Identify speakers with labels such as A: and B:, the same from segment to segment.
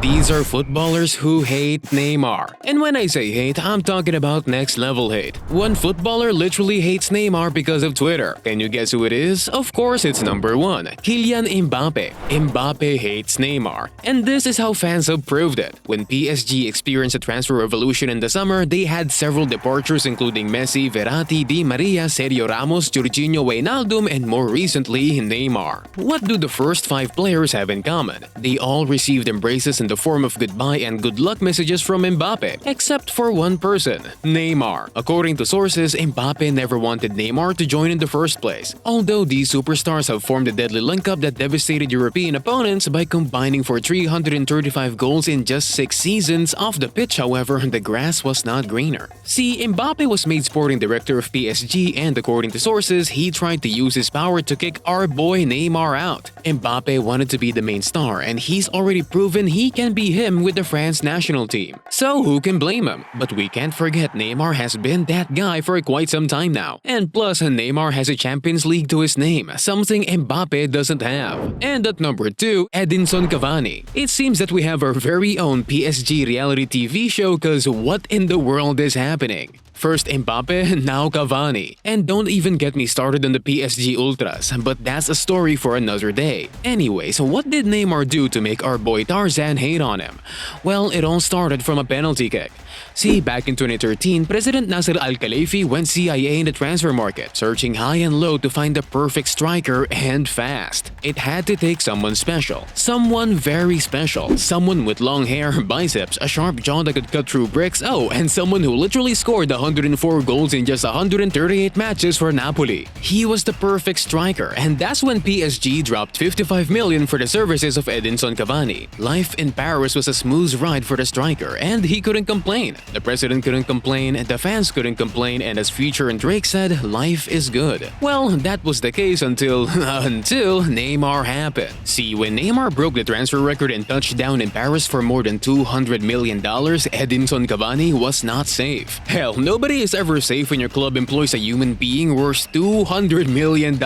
A: These are footballers who hate Neymar. And when I say hate, I'm talking about next level hate. One footballer literally hates Neymar because of Twitter. Can you guess who it is? Of course, it's number 1, Kylian Mbappe. Mbappe hates Neymar. And this is how fans have proved it. When PSG experienced a transfer revolution in the summer, they had several departures including Messi, Verratti, Di Maria, Sergio Ramos, Jorginho Wijnaldum, and more recently, Neymar. What do the first 5 players have in common? They all received embraces in the form of goodbye and good luck messages from Mbappe, except for one person, Neymar. According to sources, Mbappe never wanted Neymar to join in the first place. Although these superstars have formed a deadly link-up that devastated European opponents by combining for 335 goals in just 6 seasons. Off the pitch, however, the grass was not greener. See, Mbappe was made sporting director of PSG, and according to sources, he tried to use his power to kick our boy Neymar out. Mbappe wanted to be the main star, and he's already proven he can be him with the France national team. So who can blame him? But we can't forget Neymar has been that guy for quite some time now. And plus, Neymar has a Champions League to his name, something Mbappe doesn't have. And at number 2, Edinson Cavani. It seems that we have our very own PSG reality TV show, cause what in the world is happening? First Mbappe, now Cavani. And don't even get me started on the PSG Ultras, but that's a story for another day. Anyways, what did Neymar do to make our boy Tarzan hate on him? Well, it all started from a penalty kick. See, back in 2013, President Nasser Al-Khelaifi went CIA in the transfer market, searching high and low to find the perfect striker and fast. It had to take someone special. Someone very special. Someone with long hair, biceps, a sharp jaw that could cut through bricks, and someone who literally scored 104 goals in just 138 matches for Napoli. He was the perfect striker, and that's when PSG dropped 55 million for the services of Edinson Cavani. Life in Paris was a smooth ride for the striker, and he couldn't complain. The president couldn't complain, the fans couldn't complain, and as Future and Drake said, life is good. Well, that was the case until Neymar happened. See, when Neymar broke the transfer record and touched down in Paris for more than $200 million, Edinson Cavani was not safe. Hell, nobody is ever safe when your club employs a human being worth $200 million.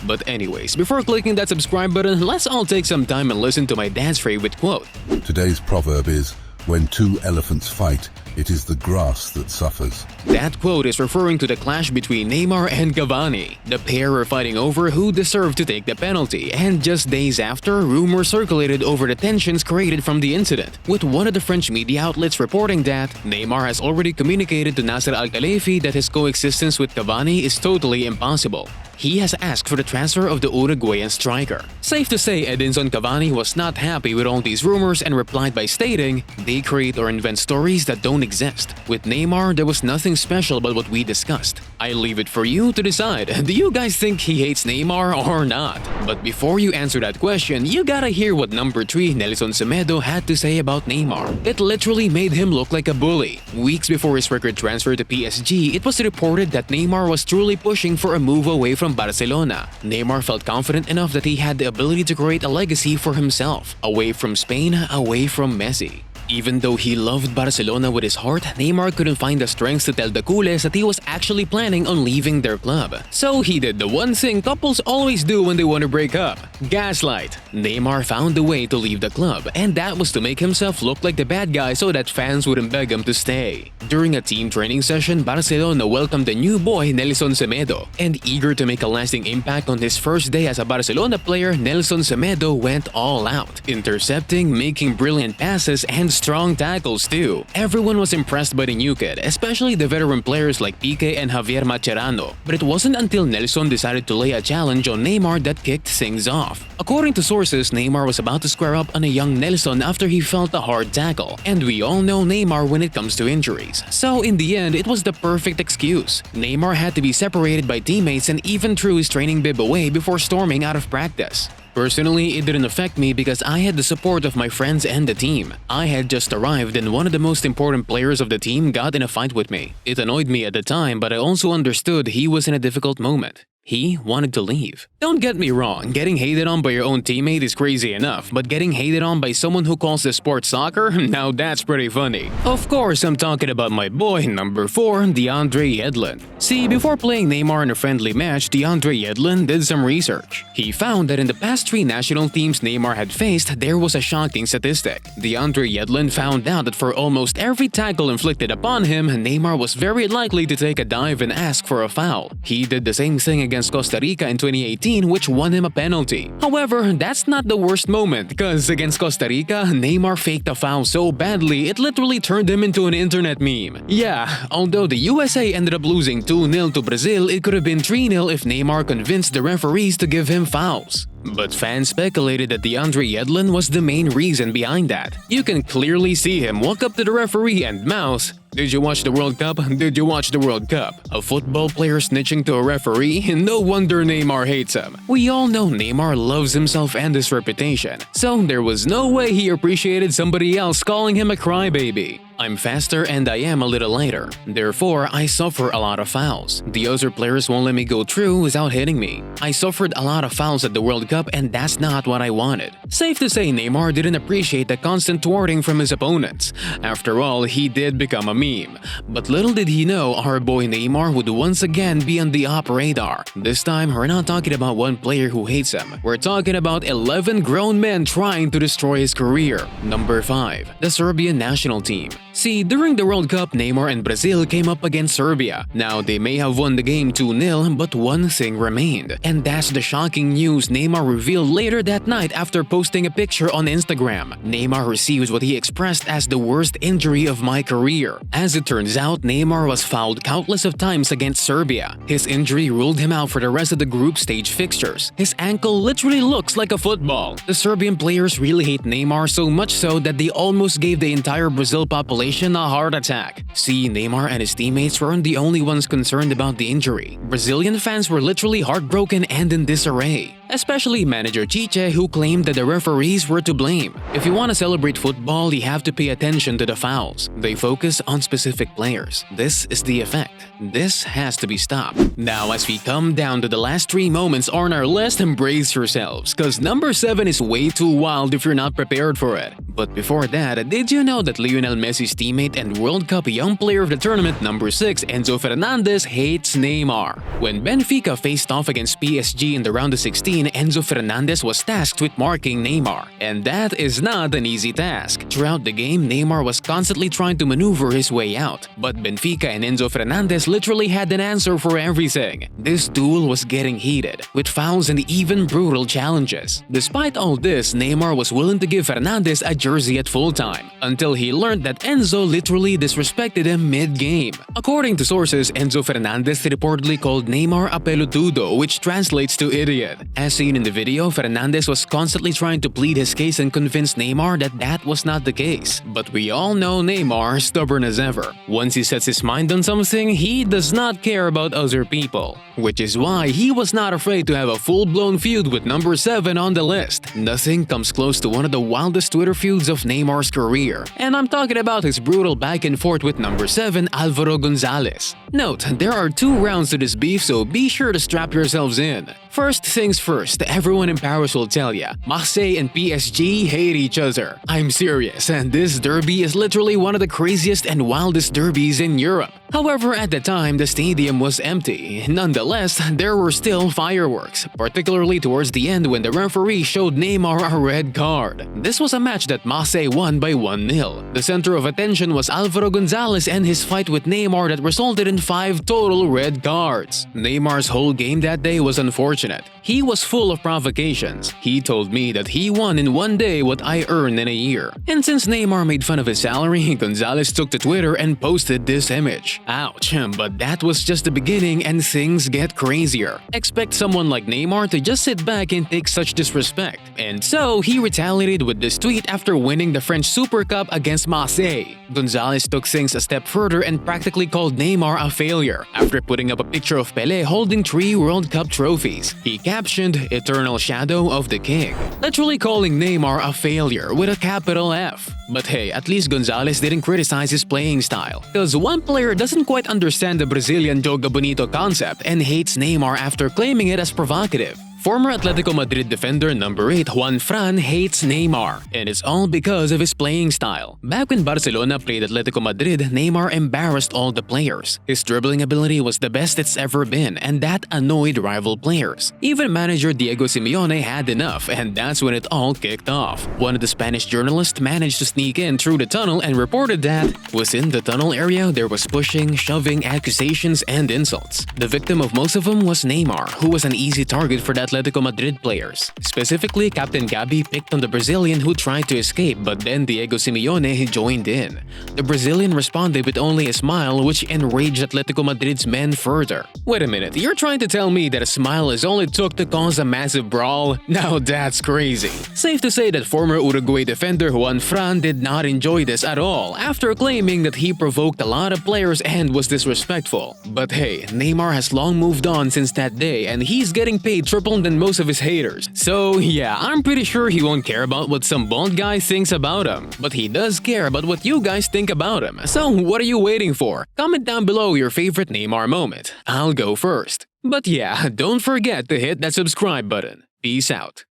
A: But anyways, before clicking that subscribe button, let's all take some time and listen to my dad's favorite quote.
B: Today's proverb is, "When 2 elephants fight, it is the grass that suffers."
A: That quote is referring to the clash between Neymar and Cavani. The pair were fighting over who deserved to take the penalty, and just days after, rumors circulated over the tensions created from the incident, with one of the French media outlets reporting that Neymar has already communicated to Nasser Al-Khelaifi that his coexistence with Cavani is totally impossible. He has asked for the transfer of the Uruguayan striker. Safe to say, Edinson Cavani was not happy with all these rumors and replied by stating, "They create or invent stories that don't exist. With Neymar, there was nothing special about what we discussed. I leave it for you to decide. Do you guys think he hates Neymar or not?" But before you answer that question, you gotta hear what number 3 Nelson Semedo had to say about Neymar. It literally made him look like a bully. Weeks before his record transfer to PSG, it was reported that Neymar was truly pushing for a move away from Barcelona. Neymar felt confident enough that he had the ability to create a legacy for himself, away from Spain, away from Messi. Even though he loved Barcelona with his heart, Neymar couldn't find the strength to tell the Culés that he was actually planning on leaving their club. So he did the one thing couples always do when they want to break up: gaslight. Neymar found a way to leave the club, and that was to make himself look like the bad guy so that fans wouldn't beg him to stay. During a team training session, Barcelona welcomed the new boy Nelson Semedo, and eager to make a lasting impact on his first day as a Barcelona player, Nelson Semedo went all out, intercepting, making brilliant passes, and strong tackles too. Everyone was impressed by the new kid, especially the veteran players like Piqué and Javier Mascherano. But it wasn't until Nelson decided to lay a challenge on Neymar that kicked things off. According to sources, Neymar was about to square up on a young Nelson after he felt a hard tackle, and we all know Neymar when it comes to injuries. So in the end, it was the perfect excuse. Neymar had to be separated by teammates and even threw his training bib away before storming out of practice. Personally, it didn't affect me because I had the support of my friends and the team. I had just arrived and one of the most important players of the team got in a fight with me. It annoyed me at the time, but I also understood he was in a difficult moment. He wanted to leave. Don't get me wrong, getting hated on by your own teammate is crazy enough, but getting hated on by someone who calls the sport soccer? Now that's pretty funny. Of course, I'm talking about my boy, number 4, DeAndre Edlin. See, before playing Neymar in a friendly match, DeAndre Edlin did some research. He found that in the past 3 national teams Neymar had faced, there was a shocking statistic. DeAndre Edlin found out that for almost every tackle inflicted upon him, Neymar was very likely to take a dive and ask for a foul. He did the same thing against Costa Rica in 2018, which won him a penalty. However, that's not the worst moment, because against Costa Rica, Neymar faked a foul so badly it literally turned him into an internet meme. Yeah, although the USA ended up losing 2-0 to Brazil, it could have been 3-0 if Neymar convinced the referees to give him fouls. But fans speculated that DeAndre Edlin was the main reason behind that. You can clearly see him walk up to the referee and mouth, "Did you watch the World Cup? Did you watch the World Cup?" A football player snitching to a referee? No wonder Neymar hates him. We all know Neymar loves himself and his reputation, so there was no way he appreciated somebody else calling him a crybaby. I'm faster and I am a little lighter. Therefore, I suffer a lot of fouls. The other players won't let me go through without hitting me. I suffered a lot of fouls at the World Cup and that's not what I wanted. Safe to say Neymar didn't appreciate the constant thwarting from his opponents. After all, he did become a meme. But little did he know our boy Neymar would once again be on the op radar. This time, we're not talking about one player who hates him. We're talking about 11 grown men trying to destroy his career. Number 5. The Serbian national team. See, during the World Cup, Neymar and Brazil came up against Serbia. Now, they may have won the game 2-0, but one thing remained. And that's the shocking news Neymar revealed later that night after posting a picture on Instagram. Neymar received what he expressed as the worst injury of my career. As it turns out, Neymar was fouled countless of times against Serbia. His injury ruled him out for the rest of the group stage fixtures. His ankle literally looks like a football. The Serbian players really hate Neymar so much so that they almost gave the entire Brazil population a heart attack. See, Neymar and his teammates weren't the only ones concerned about the injury. Brazilian fans were literally heartbroken and in disarray. Especially manager Chiche, who claimed that the referees were to blame. If you want to celebrate football, you have to pay attention to the fouls. They focus on specific players. This is the effect. This has to be stopped. Now, as we come down to the last 3 moments on our list, embrace yourselves, cause number 7 is way too wild if you're not prepared for it. But before that, did you know that Lionel Messi's teammate and World Cup Young Player of the Tournament number 6, Enzo Fernandez, hates Neymar? When Benfica faced off against PSG in the round of 16, Enzo Fernandez was tasked with marking Neymar. And that is not an easy task. Throughout the game, Neymar was constantly trying to maneuver his way out. But Benfica and Enzo Fernandez literally had an answer for everything. This duel was getting heated, with fouls and even brutal challenges. Despite all this, Neymar was willing to give Fernandez a jersey at full time, until he learned that Enzo literally disrespected him mid-game. According to sources, Enzo Fernandez reportedly called Neymar a pelotudo, which translates to idiot. As seen in the video, Fernandez was constantly trying to plead his case and convince Neymar that that was not the case. But we all know Neymar, stubborn as ever. Once he sets his mind on something, he does not care about other people. Which is why he was not afraid to have a full-blown feud with number 7 on the list. Nothing comes close to one of the wildest Twitter feuds of Neymar's career. And I'm talking about his brutal back and forth with number 7, Alvaro Gonzalez. Note, there are 2 rounds to this beef, so be sure to strap yourselves in. First things first, everyone in Paris will tell ya, Marseille and PSG hate each other. I'm serious, and this derby is literally one of the craziest and wildest derbies in Europe. However, at the time, the stadium was empty. Nonetheless, there were still fireworks, particularly towards the end when the referee showed Neymar a red card. This was a match that Marseille won by 1-0. The center of attention was Alvaro Gonzalez and his fight with Neymar that resulted in 5 total red cards. Neymar's whole game that day was unfortunate. He was full of provocations. He told me that he won in 1 day what I earned in a year. And since Neymar made fun of his salary, Gonzalez took to Twitter and posted this image. Ouch, but that was just the beginning and things get crazier. Expect someone like Neymar to just sit back and take such disrespect. And so, he retaliated with this tweet after winning the French Super Cup against Marseille. Gonzalez took things a step further and practically called Neymar a failure after putting up a picture of Pelé holding 3 World Cup trophies. He captioned "Eternal Shadow of the King," literally calling Neymar a failure with a capital F. But hey, at least Gonzalez didn't criticize his playing style, because one player doesn't quite understand the Brazilian Joga Bonito concept and hates Neymar after claiming it as provocative. Former Atletico Madrid defender number 8 Juanfran hates Neymar, and it's all because of his playing style. Back when Barcelona played Atletico Madrid, Neymar embarrassed all the players. His dribbling ability was the best it's ever been, and that annoyed rival players. Even manager Diego Simeone had enough, and that's when it all kicked off. One of the Spanish journalists managed to sneak in through the tunnel and reported that within the tunnel area there was pushing, shoving, accusations, and insults. The victim of most of them was Neymar, who was an easy target for the Atletico Madrid players. Specifically, Captain Gabi picked on the Brazilian who tried to escape, but then Diego Simeone joined in. The Brazilian responded with only a smile, which enraged Atletico Madrid's men further. Wait a minute, you're trying to tell me that a smile is all it took to cause a massive brawl? Now that's crazy. Safe to say that former Uruguay defender Juanfran did not enjoy this at all, after claiming that he provoked a lot of players and was disrespectful. But hey, Neymar has long moved on since that day, and he's getting paid triple than most of his haters. So yeah, I'm pretty sure he won't care about what some bald guy thinks about him. But he does care about what you guys think about him. So what are you waiting for? Comment down below your favorite Neymar moment. I'll go first. But yeah, don't forget to hit that subscribe button. Peace out.